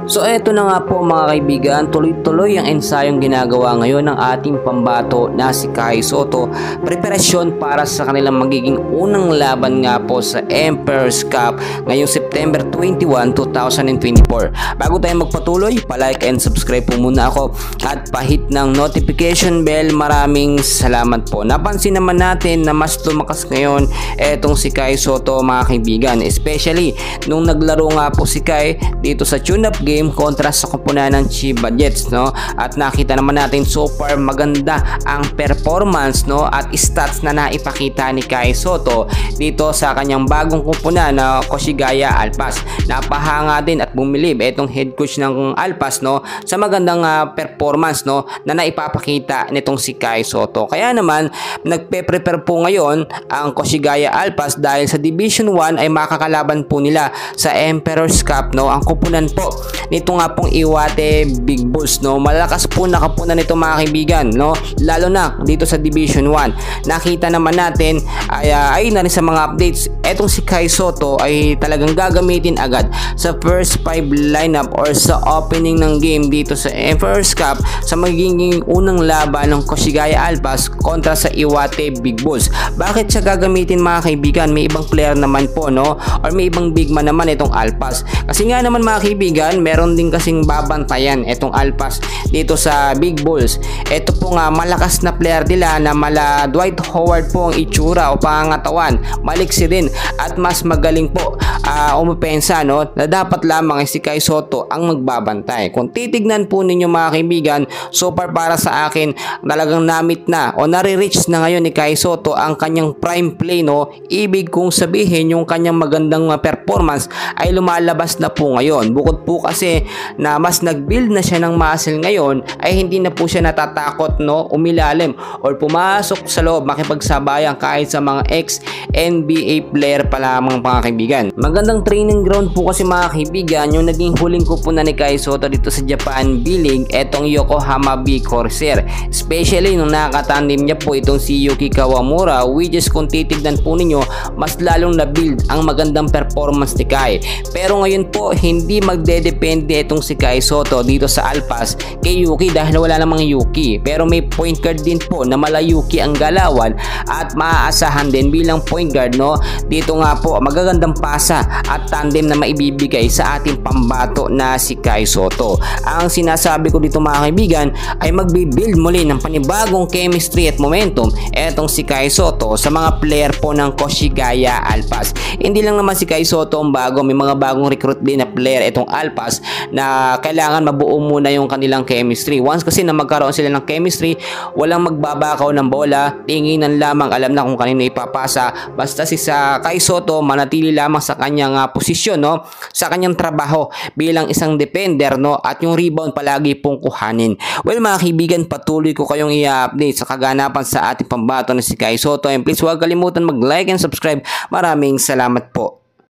So eto na nga po mga kaibigan, tuloy-tuloy ang ensayong ginagawa ngayon ng ating pambato na si Kai Sotto. Preparasyon para sa kanilang magiging unang laban nga po sa Emperor's Cup ngayong September 21, 2024. Bago tayo magpatuloy, palike and subscribe po muna ako at pahit ng notification bell. Maraming salamat po. Napansin naman natin na mas lumakas ngayon etong si Kai Sotto mga kaibigan, especially nung naglaro nga po si Kai dito sa tune-up game kontra sa koponan ng Chiba Jets, no? At nakita naman natin so far maganda ang performance, no, at stats na naipakita ni Kai Sotto dito sa kanyang bagong koponan na Koshigaya Alpas. Napahanga din at bumilib etong head coach ng Alpas, no, sa magandang performance, no, na naipapakita nitong si Kai Sotto. Kaya naman nagpe-prepare po ngayon ang Koshigaya Alpas dahil sa Division 1 ay makakalaban po nila sa Emperor's Cup, no, ang koponan po nito nga pong Iwate Big Bulls, no. Malakas po nakapunan nito mga kaibigan, no, lalo na dito sa Division 1. Nakita naman natin ay na rin sa mga updates etong si Kai Sotto ay talagang gagamitin agad sa first 5 lineup or sa opening ng game dito sa Emperor's Cup sa magiging unang laban ng Koshigaya Alpas kontra sa Iwate Big Bulls. Bakit siya gagamitin mga kaibigan? May ibang player naman po, no, or may ibang big man naman itong Alpas. Kasi nga naman mga kaibigan, meron din kasing babantayan etong Alpas dito sa Big Bulls. Ito po nga malakas na player nila na mala Dwight Howard po ang itsura o pangangatawan, maliksi din at mas magaling po umupensa, no, na dapat lamang si Kai Sotto ang magbabantay. Kung titignan po ninyo mga kaibigan, so far para sa akin talagang namit na o nare-reach na ngayon ni Kai Sotto ang kanyang prime play, no. Ibig kong sabihin yung kanyang magandang performance ay lumalabas na po ngayon. Bukod po kasi na mas nag-build na siya ng muscle ngayon ay hindi na po siya natatakot, no, umilalim or pumasok sa loob makipagsabayan kahit sa mga ex-NBA player pa lamang mga kaibigan. Magandang training ground po kasi mga kaibigan yung naging huling kupunan ni Kai Sotto dito sa Japan B-League, etong Yokohama B Corsair. Especially nung nakatandem niya po itong si Yuki Kawamura, which is kung titignan po ninyo mas lalong na-build ang magandang performance ni Kai. Pero ngayon po hindi magdedepende itong si Kai Sotto dito sa Alpas kay Yuki dahil wala namang Yuki. Pero may point guard din po na mala Yuki ang galawan at maaasahan din bilang point guard, no. Dito nga po magagandang pasa at tandem na maibibigay sa ating pambato na si Kai Sotto. Ang sinasabi ko dito mga kaibigan ay magbibuild muli ng panibagong chemistry at momentum etong si Kai Sotto sa mga player po ng Koshigaya Alpas. Hindi lang naman si Kai Sotto ang bago, may mga bagong recruit din na player etong Alpas na kailangan mabuo muna yung kanilang chemistry. Once kasi na magkaroon sila ng chemistry, walang magbabakaw ng bola, tinginan lamang, alam na kung kanino ipapasa. Basta si sa Kai Sotto manatili lamang sa kanyang posisyon, no, sa kanyang trabaho bilang isang defender, no, at yung rebound palagi pong kuhanin. Well mga kaibigan, patuloy ko kayong i-update sa kaganapan sa ating pambato na si Kai Sotto, and please huwag kalimutan mag-like and subscribe. Maraming salamat po.